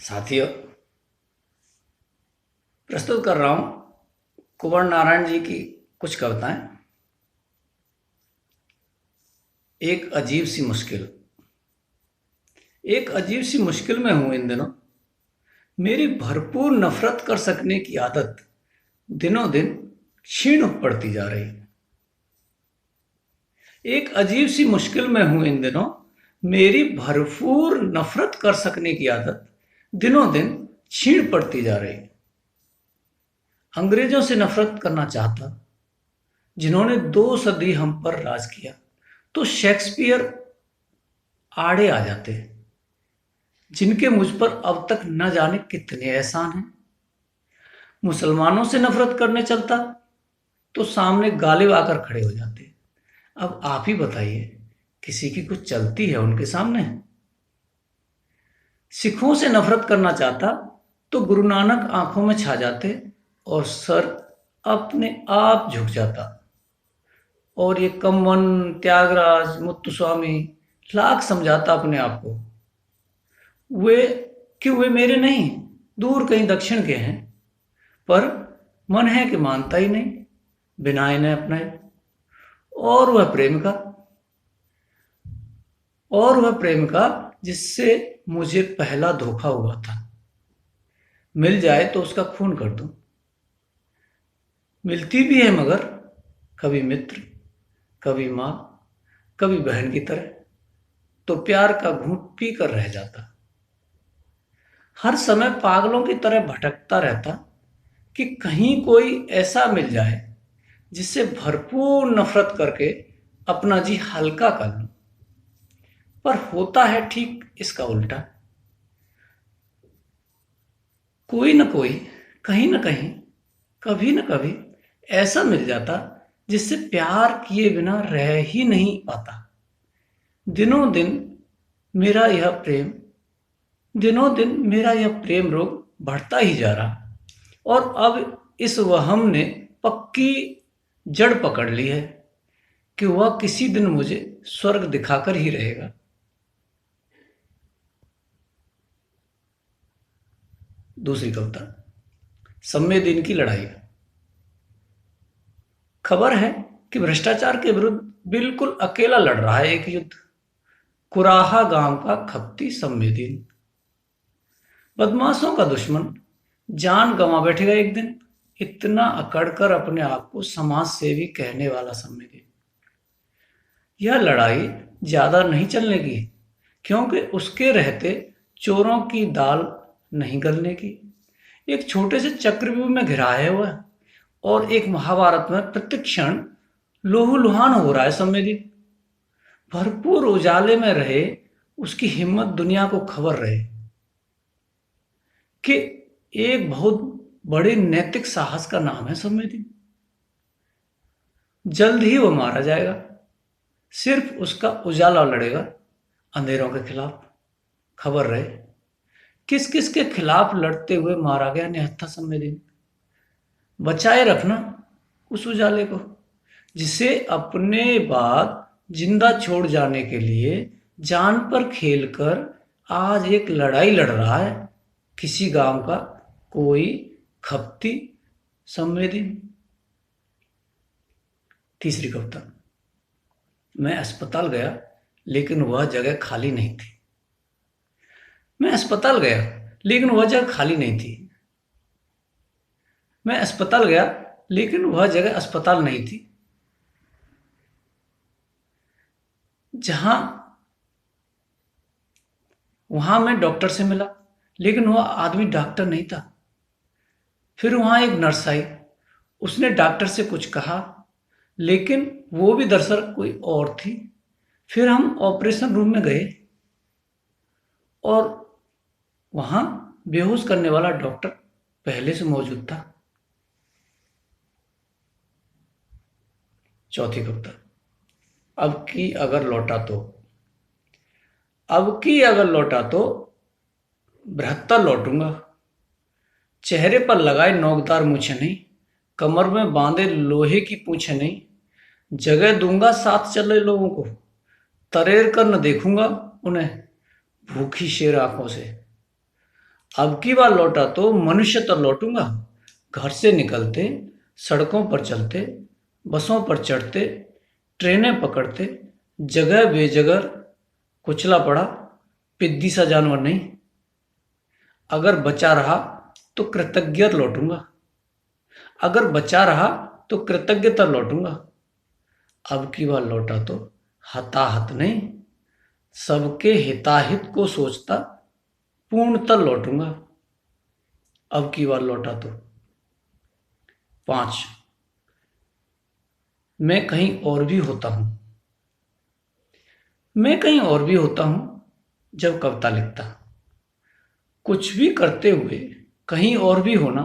साथियों, प्रस्तुत कर रहा हूं कुंवर नारायण जी की कुछ कविताएं। एक अजीब सी मुश्किल। एक अजीब सी मुश्किल में हूं इन दिनों। मेरी भरपूर नफरत कर सकने की आदत दिनों दिन क्षीण पड़ती जा रही। एक अजीब सी मुश्किल में हूं इन दिनों। मेरी भरपूर नफरत कर सकने की आदत दिनों दिन क्षीण पड़ती जा रही। अंग्रेजों से नफरत करना चाहता, जिन्होंने 2 सदी हम पर राज किया, तो शेक्सपियर आड़े आ जाते, जिनके मुझ पर अब तक न जाने कितने एहसान हैं। मुसलमानों से नफरत करने चलता तो सामने गालिब आकर खड़े हो जाते। अब आप ही बताइए, किसी की कुछ चलती है उनके सामने? सिखों से नफरत करना चाहता तो गुरु नानक आंखों में छा जाते और सर अपने आप झुक जाता। और ये कम्मन, त्यागराज, मुत्तुस्वामी लाख समझाता अपने आप को, वे वे मेरे नहीं, दूर कहीं दक्षिण के हैं। पर मन है कि मानता ही नहीं, बिना इन्हें अपनाए। और वह प्रेम का और वह प्रेम का जिससे मुझे पहला धोखा हुआ था। मिल जाए तो उसका खून कर दूं। मिलती भी है मगर कभी मित्र, कभी माँ, कभी बहन की तरह, तो प्यार का घूंट पी कर रह जाता। हर समय पागलों की तरह भटकता रहता कि कहीं कोई ऐसा मिल जाए जिससे भरपूर नफरत करके अपना जी हल्का कर लूं। पर होता है ठीक इसका उल्टा। कोई न कोई, कहीं न कहीं, कभी न कभी ऐसा मिल जाता जिससे प्यार किए बिना रह ही नहीं पाता। दिनों दिन मेरा यह प्रेम दिनों दिन मेरा यह प्रेम रोग बढ़ता ही जा रहा, और अब इस वहम ने पक्की जड़ पकड़ ली है कि वह किसी दिन मुझे स्वर्ग दिखाकर ही रहेगा। दूसरी कविता, सम्मे दिन की लड़ाई। खबर है कि भ्रष्टाचार के विरुद्ध बिल्कुल अकेला लड़ रहा है एक युद्ध, कुराहा गांव का खप्ती सम्मे दिन। बदमाशों का दुश्मन जान गंवा बैठेगा एक दिन, इतना अकड़कर अपने आप को समाज सेवी कहने वाला सम्मे दिन। यह लड़ाई ज्यादा नहीं चलने की, क्योंकि उसके रहते चोरों की दाल नहीं गलने की। एक छोटे से चक्रव्यूह में घिराया हुआ है, और एक महाभारत में प्रतिक्षण लोहूलुहान हो रहा है सम्मेदित। भरपूर उजाले में रहे उसकी हिम्मत दुनिया को खबर रहे कि एक बहुत बड़े नैतिक साहस का नाम है सम्मेदित। जल्द ही वो मारा जाएगा, सिर्फ उसका उजाला लड़ेगा अंधेरों के खिलाफ। खबर रहे किस किस के खिलाफ लड़ते हुए मारा गया निहत्था सम्मेदित। बचाए रखना उस उजाले को, जिसे अपने बाद जिंदा छोड़ जाने के लिए जान पर खेलकर आज एक लड़ाई लड़ रहा है किसी गांव का कोई खपती सम्मेदिन। तीसरी कविता, मैं अस्पताल गया लेकिन वह जगह खाली नहीं थी। मैं अस्पताल गया लेकिन वह जगह खाली नहीं थी। मैं अस्पताल गया लेकिन वह जगह अस्पताल नहीं थी। जहां वहां मैं डॉक्टर से मिला, लेकिन वह आदमी डॉक्टर नहीं था। फिर वहां एक नर्स आई, उसने डॉक्टर से कुछ कहा, लेकिन वो भी दरअसल कोई और थी। फिर हम ऑपरेशन रूम में गए और वहां बेहोश करने वाला डॉक्टर पहले से मौजूद था। चौथी कविता, अब की अगर लौटा तो। अब की अगर लौटा तो 72 लौटूंगा। चेहरे पर लगाए नोकदार मूछें नहीं, कमर में बांधे लोहे की पूंछें नहीं। जगह दूंगा साथ चले लोगों को, तरेर कर न देखूंगा उन्हें भूखी शेर आंखों से। अब की बार लौटा तो मनुष्य तो लौटूंगा। घर से निकलते, सड़कों पर चलते, बसों पर चढ़ते, ट्रेनें पकड़ते, जगह बेजगह कुचला पड़ा, पिद्दी सा जानवर नहीं। अगर बचा रहा तो कृतज्ञ लौटूंगा। अगर बचा रहा तो कृतज्ञता लौटूंगा। अब की बार लौटा तो हताहत नहीं, सबके हिताहित को सोचता पूर्णतः लौटूंगा। अब की बार लौटा तो 5, मैं कहीं और भी होता हूं। मैं कहीं और भी होता हूं जब कविता लिखता। कुछ भी करते हुए कहीं और भी होना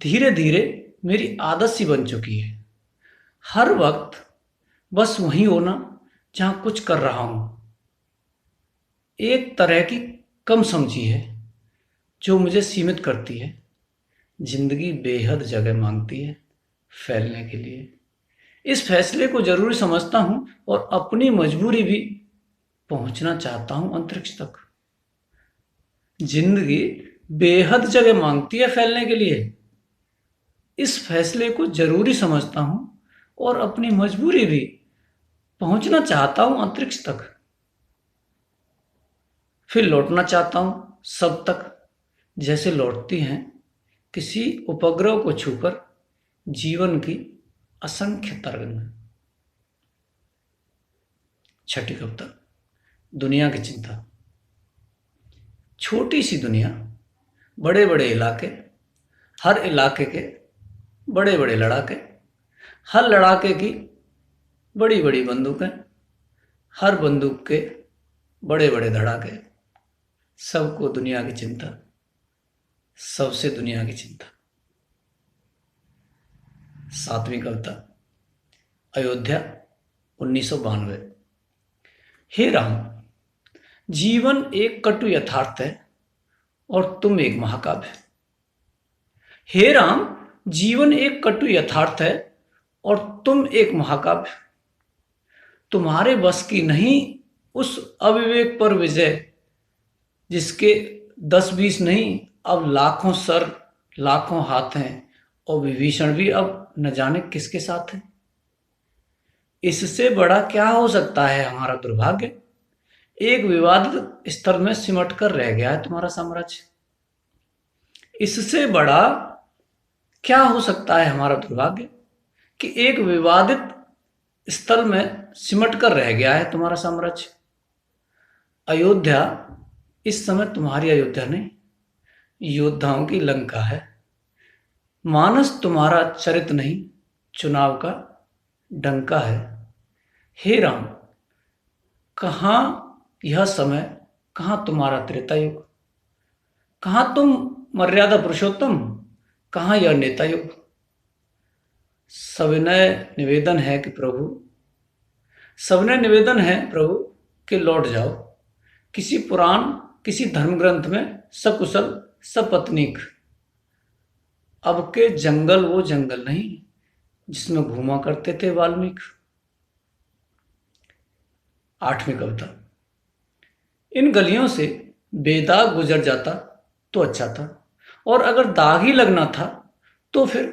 धीरे धीरे मेरी आदत सी बन चुकी है। हर वक्त बस वहीं होना जहां कुछ कर रहा हूं। एक तरह की कम समझी है जो मुझे सीमित करती है। जिंदगी बेहद जगह मांगती है फैलने के लिए। इस फैसले को जरूरी समझता हूं और अपनी मजबूरी भी पहुंचना चाहता हूं अंतरिक्ष तक। जिंदगी बेहद जगह मांगती है फैलने के लिए। इस फैसले को जरूरी समझता हूं और अपनी मजबूरी भी पहुंचना चाहता हूं अंतरिक्ष तक। फिर लौटना चाहता हूं सब तक, जैसे लौटती हैं किसी उपग्रह को छूकर जीवन की असंख्य तरंग। छठी कविता, दुनिया की चिंता। छोटी सी दुनिया, बड़े बड़े इलाके, हर इलाके के बड़े बड़े लड़ाके, हर लड़ाके की बड़ी बड़ी बंदूकें, हर बंदूक के बड़े बड़े धड़ाके। सबको दुनिया की चिंता, सबसे दुनिया की चिंता। 7वीं कविता, अयोध्या 1992। हे राम, जीवन एक कटु यथार्थ है और तुम एक महाकाव्य। हे राम, जीवन एक कटु यथार्थ है और तुम एक महाकाव्य। तुम्हारे बस की नहीं उस अविवेक पर विजय जिसके 10-20 नहीं अब लाखों सर लाखों हाथ हैं और विभीषण भी अब न जाने किसके साथ है। इससे बड़ा क्या हो सकता है हमारा दुर्भाग्य। एक विवादित स्थल में सिमट कर रह गया है तुम्हारा साम्राज्य। इससे बड़ा क्या हो सकता है हमारा दुर्भाग्य कि एक विवादित स्थल में सिमट कर रह गया है तुम्हारा साम्राज्य। अयोध्या इस समय तुम्हारी अयोध्या नहीं, योद्धाओं की लंका है। मानस तुम्हारा चरित नहीं, चुनाव का डंका है। हे राम, कहाँ यह समय, कहाँ तुम्हारा त्रेता युग, कहाँ तुम मर्यादा पुरुषोत्तम, कहाँ यह नेता युग। सविनय निवेदन है कि प्रभु, सविनय निवेदन है प्रभु कि लौट जाओ किसी पुराण किसी धर्म ग्रंथ में सकुशल सपत्नीक। अब के जंगल वो जंगल नहीं जिसमें घूमा करते थे वाल्मीकि। 8वीं कविता, इन गलियों से बेदाग गुजर जाता तो अच्छा था, और अगर दाग ही लगना था तो फिर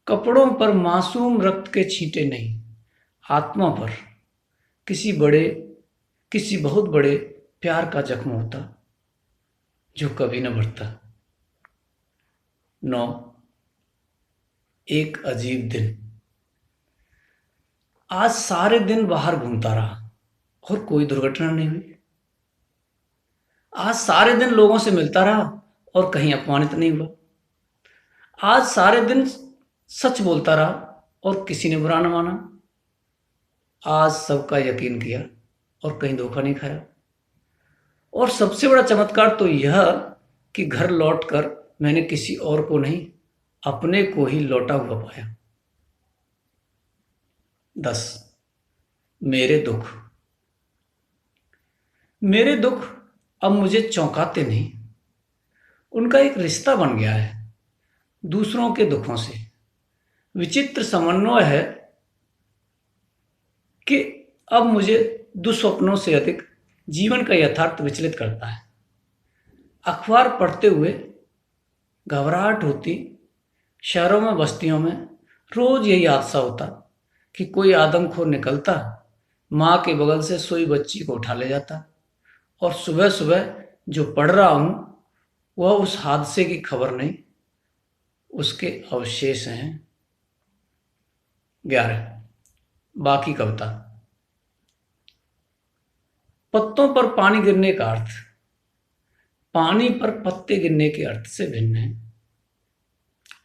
कपड़ों पर मासूम रक्त के छींटे नहीं, आत्मा पर किसी बहुत बड़े प्यार का जख्म होता जो कभी न बढ़ता। 9, एक अजीब दिन। आज सारे दिन बाहर घूमता रहा और कोई दुर्घटना नहीं हुई। आज सारे दिन लोगों से मिलता रहा और कहीं अपमानित नहीं हुआ। आज सारे दिन सच बोलता रहा और किसी ने बुरा न माना। आज सबका यकीन किया और कहीं धोखा नहीं खाया। और सबसे बड़ा चमत्कार तो यह कि घर लौटकर मैंने किसी और को नहीं, अपने को ही लौटा हुआ पाया। 10, मेरे दुख। मेरे दुख अब मुझे चौंकाते नहीं, उनका एक रिश्ता बन गया है दूसरों के दुखों से। विचित्र समन्वय है कि अब मुझे दुस्वप्नों से अधिक जीवन का यथार्थ विचलित करता है। अखबार पढ़ते हुए घबराहट होती। शहरों में, बस्तियों में रोज यही हादसा होता कि कोई आदमखोर निकलता, माँ के बगल से सोई बच्ची को उठा ले जाता, और सुबह सुबह जो पढ़ रहा हूँ वह उस हादसे की खबर नहीं, उसके अवशेष हैं। 11, बाकी कविता। पत्तों पर पानी गिरने का अर्थ पानी पर पत्ते गिरने के अर्थ से भिन्न है।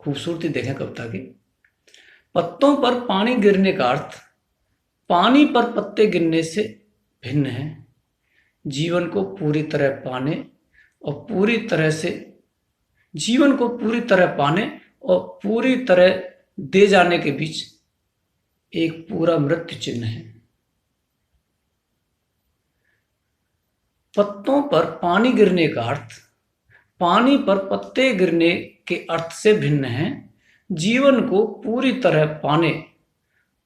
खूबसूरती देखें कविता की। पत्तों पर पानी गिरने का अर्थ पानी पर पत्ते गिरने से भिन्न है। जीवन को पूरी तरह पाने और पूरी तरह से जीवन को पूरी तरह पाने और पूरी तरह दे जाने के बीच एक पूरा मृत्यु चिन्ह है। पत्तों पर पानी गिरने का अर्थ पानी पर पत्ते गिरने के अर्थ से भिन्न है। जीवन को पूरी तरह पाने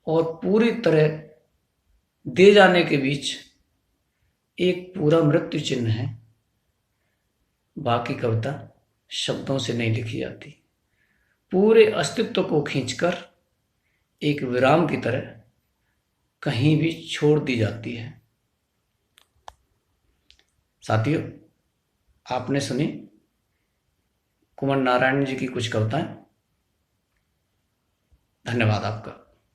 और पूरी तरह दे जाने के बीच एक पूरा मृत्यु चिन्ह है। बाकी कविता शब्दों से नहीं लिखी जाती, पूरे अस्तित्व को खींचकर एक विराम की तरह कहीं भी छोड़ दी जाती है। साथियों, आपने सुनी कुंवर नारायण जी की कुछ कविताएं। धन्यवाद आपका।